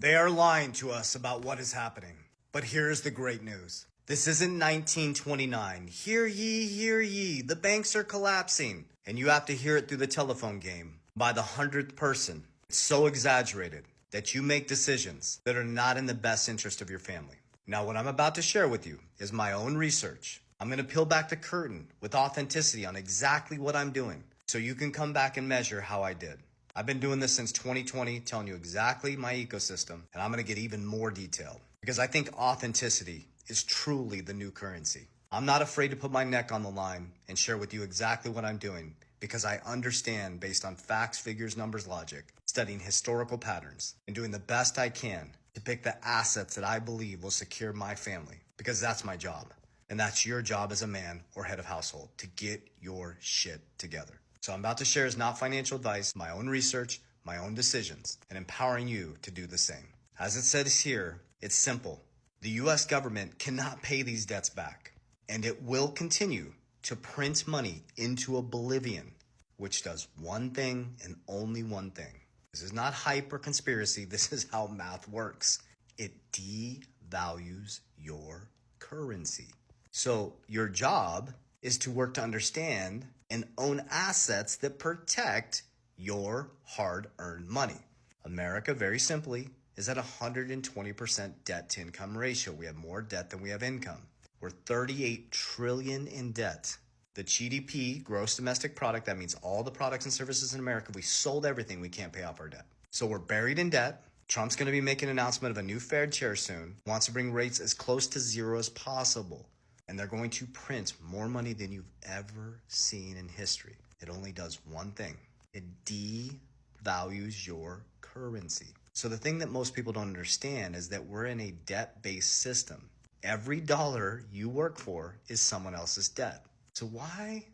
They are lying to us about what is happening. But here's the great news. This isn't 1929. Hear ye, the banks are collapsing. And you have to hear it through the telephone game by the 100th person. It's so exaggerated that you make decisions that are not in the best interest of your family. Now, what I'm about to share with you is my own research. I'm going to peel back the curtain with authenticity on exactly what I'm doing so you can come back and measure how I did. I've been doing this since 2020, telling you exactly my ecosystem, and I'm going to get even more detailed because I think authenticity is truly the new currency. I'm not afraid to put my neck on the line and share with you exactly what I'm doing because I understand based on facts, figures, numbers, logic, studying historical patterns, and doing the best I can to pick the assets that I believe will secure my family because that's my job. And that's your job as a man or head of household, to get your shit together. So I'm about to share is not financial advice, my own research, my own decisions, and empowering you to do the same. As it says here, it's simple. The US government cannot pay these debts back, and it will continue to print money into oblivion, which does one thing and only one thing. This is not hype or conspiracy. This is how math works. It devalues your currency. So your job is to work to understand and own assets that protect your hard-earned money. America, very simply, is at 120% debt to income ratio. We have more debt than we have income. We're 38 trillion in debt. The GDP, gross domestic product, that means all the products and services in America, we sold everything, we can't pay off our debt. So we're buried in debt. Trump's going to be making an announcement of a new Fed chair soon, wants to bring rates as close to zero as possible. And they're going to print more money than you've ever seen in history. It only does one thing. It devalues your currency. So the thing that most people don't understand is that we're in a debt-based system. Every dollar you work for is someone else's debt. So why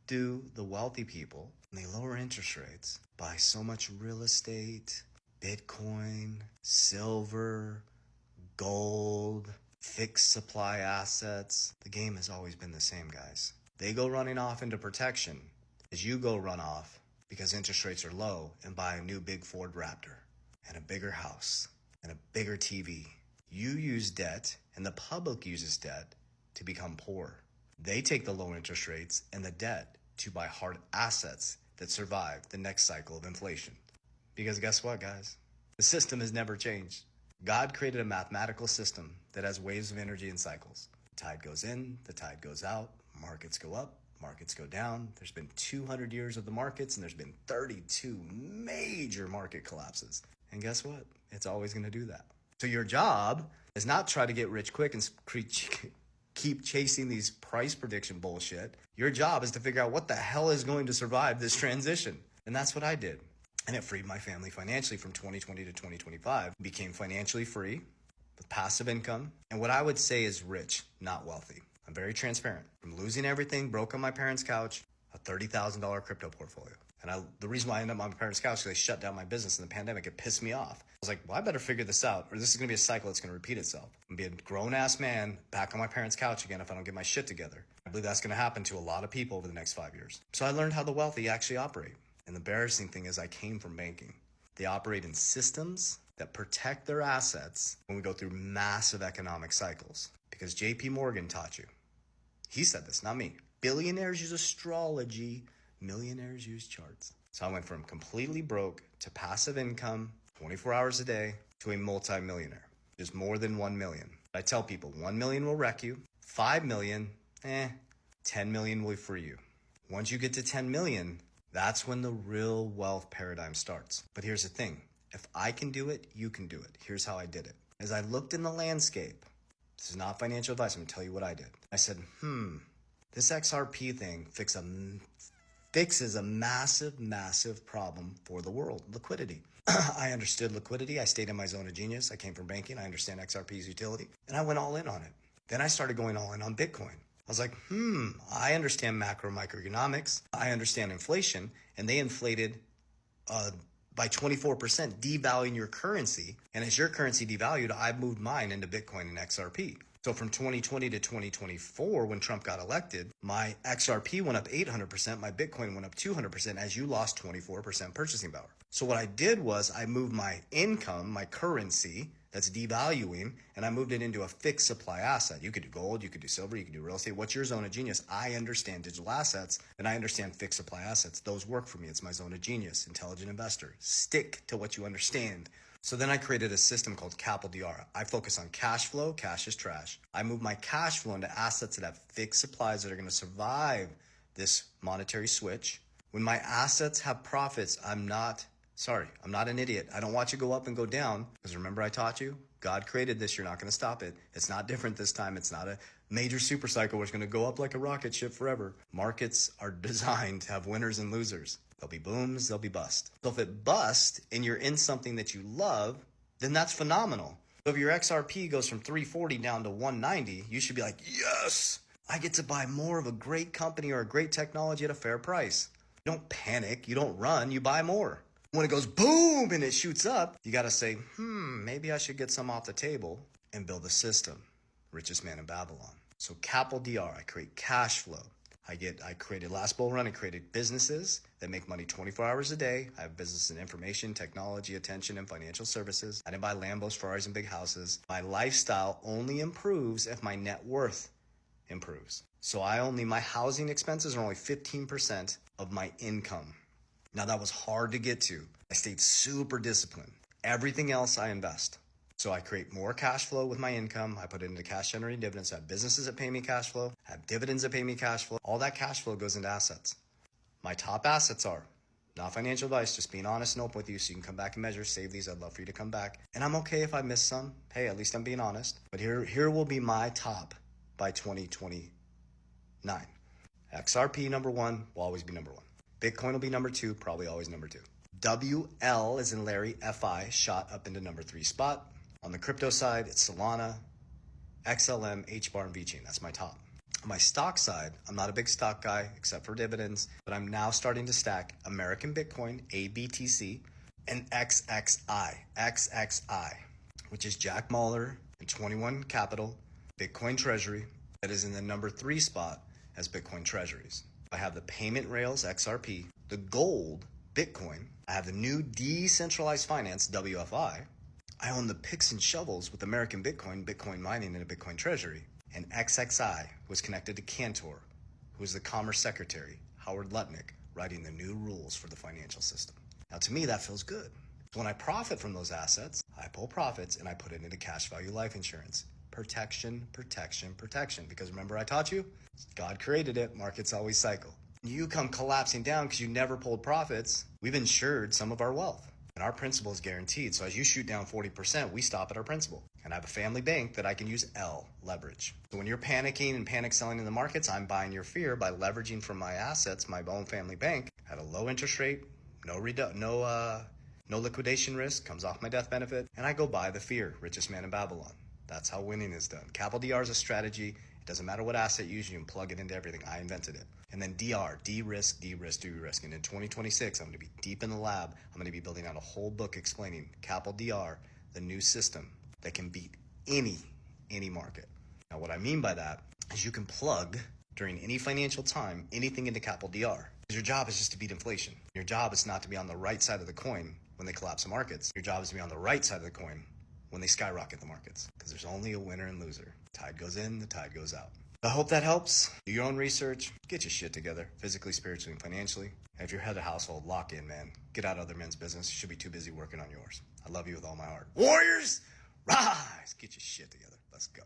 do the wealthy people, when they lower interest rates, buy so much real estate, Bitcoin, silver, gold, fixed supply assets? The game has always been the same, guys. They go running off into protection as you go run off because interest rates are low and buy a new big Ford Raptor and a bigger house and a bigger TV. You use debt and the public uses debt to become poor. They take the low interest rates and the debt to buy hard assets that survive the next cycle of inflation. Because guess what, guys? The system has never changed. God created a mathematical system that has waves of energy and cycles. The tide goes in, the tide goes out, markets go up, markets go down. There's been 200 years of the markets, and there's been 32 major market collapses. And guess what? It's always going to do that. So your job is not try to get rich quick and keep chasing these price prediction bullshit. Your job is to figure out what the hell is going to survive this transition. And that's what I did. And it freed my family financially from 2020 to 2025. Became financially free with passive income. And what I would say is rich, not wealthy. I'm very transparent. From losing everything, broke on my parents' couch, a $30,000 crypto portfolio. And the reason why I ended up on my parents' couch is they shut down my business in the pandemic. It pissed me off. I was like, well, I better figure this out, or this is going to be a cycle that's going to repeat itself. I'm going to be a grown-ass man back on my parents' couch again if I don't get my shit together. I believe that's going to happen to a lot of people over the next 5 years. So I learned how the wealthy actually operate. And the embarrassing thing is I came from banking. They operate in systems that protect their assets when we go through massive economic cycles. Because JP Morgan taught you. He said this, not me. Billionaires use astrology. Millionaires use charts. So I went from completely broke to passive income, 24 hours a day, to a multi-millionaire. There's more than 1 million. I tell people 1 million will wreck you. 5 million, 10 million will free you. Once you get to 10 million, that's when the real wealth paradigm starts. But here's the thing. If I can do it, you can do it. Here's how I did it. As I looked in the landscape, this is not financial advice, I'm going to tell you what I did. I said, this XRP thing fixes a massive, massive problem for the world, liquidity. I understood liquidity. I stayed in my zone of genius. I came from banking. I understand XRP's utility. And I went all in on it. Then I started going all in on Bitcoin. I was like, I understand macro microeconomics. I understand inflation. And they inflated by 24%, devaluing your currency. And as your currency devalued, I moved mine into Bitcoin and XRP. So from 2020 to 2024, when Trump got elected, my XRP went up 800%, my Bitcoin went up 200% as you lost 24% purchasing power. So what I did was I moved my income, my currency that's devaluing, and I moved it into a fixed supply asset. You could do gold, you could do silver, you could do real estate. What's your zone of genius? I understand digital assets and I understand fixed supply assets. Those work for me. It's my zone of genius, intelligent investor. Stick to what you understand. So then I created a system called Capital DR. I focus on cash flow. Cash is trash. I move my cash flow into assets that have fixed supplies that are going to survive this monetary switch. When my assets have profits, I'm not an idiot. I don't watch it go up and go down because remember I taught you, God created this. You're not going to stop it. It's not different this time. It's not a major super cycle where it's going to go up like a rocket ship forever. Markets are designed to have winners and losers. There'll be booms, there'll be busts. So if it busts and you're in something that you love, then that's phenomenal. So if your XRP goes from 340 down to 190, you should be like, yes, I get to buy more of a great company or a great technology at a fair price. You don't panic, you don't run, you buy more. When it goes boom and it shoots up, you got to say, maybe I should get some off the table and build a system. Richest man in Babylon. So Capital DR, I create cash flow. I created last bull run. I created businesses that make money 24 hours a day. I have business in information, technology, attention, and financial services. I didn't buy Lambos, Ferraris, and big houses. My lifestyle only improves if my net worth improves. So my housing expenses are only 15% of my income. Now that was hard to get to. I stayed super disciplined. Everything else I invest. So I create more cash flow with my income. I put it into cash generating dividends. I have businesses that pay me cash flow. I have dividends that pay me cash flow. All that cash flow goes into assets. My top assets are, not financial advice, just being honest and open with you so you can come back and measure, save these. I'd love for you to come back. And I'm okay if I miss some. Hey, at least I'm being honest. But here will be my top by 2029. XRP number one will always be number one. Bitcoin will be number two, probably always number two. WL as in Larry, FI, shot up into number 3 spot. On the crypto side, it's Solana, XLM, HBAR, and VChain. That's my top. On my stock side, I'm not a big stock guy except for dividends, but I'm now starting to stack American Bitcoin, ABTC, and XXI, which is Jack Mallers and 21 Capital, Bitcoin Treasury, that is in the number 3 spot as Bitcoin Treasuries. I have the payment rails, XRP, the gold, Bitcoin. I have the new decentralized finance, WFI. I own the picks and shovels with American Bitcoin, Bitcoin mining, and a Bitcoin treasury. And XXI was connected to Cantor, who is the Commerce Secretary, Howard Lutnick, writing the new rules for the financial system. Now, to me, that feels good. So when I profit from those assets, I pull profits and I put it into cash value life insurance. Protection, protection, protection. Because remember I taught you? God created it. Markets always cycle. You come collapsing down because you never pulled profits. We've insured some of our wealth. And our principal is guaranteed. So as you shoot down 40%, we stop at our principal. And I have a family bank that I can use L, leverage. So when you're panicking and panic selling in the markets, I'm buying your fear by leveraging from my assets, my own family bank, at a low interest rate, no liquidation risk, comes off my death benefit, and I go buy the fear, richest man in Babylon. That's how winning is done. Capital DR is a strategy. It doesn't matter what asset you use, you can plug it into everything. I invented it. And then DR, de-risk, de-risk, de-risk. And in 2026, I'm going to be deep in the lab. I'm going to be building out a whole book explaining Capital DR, the new system that can beat any market. Now, what I mean by that is you can plug during any financial time anything into Capital DR. Because your job is just to beat inflation. Your job is not to be on the right side of the coin when they collapse the markets. Your job is to be on the right side of the coin when they skyrocket the markets. Because there's only a winner and loser. Tide goes in, the tide goes out. I hope that helps. Do your own research. Get your shit together, physically, spiritually, and financially. And if you're head of household, lock in, man. Get out of other men's business. You should be too busy working on yours. I love you with all my heart. Warriors, rise! Get your shit together. Let's go.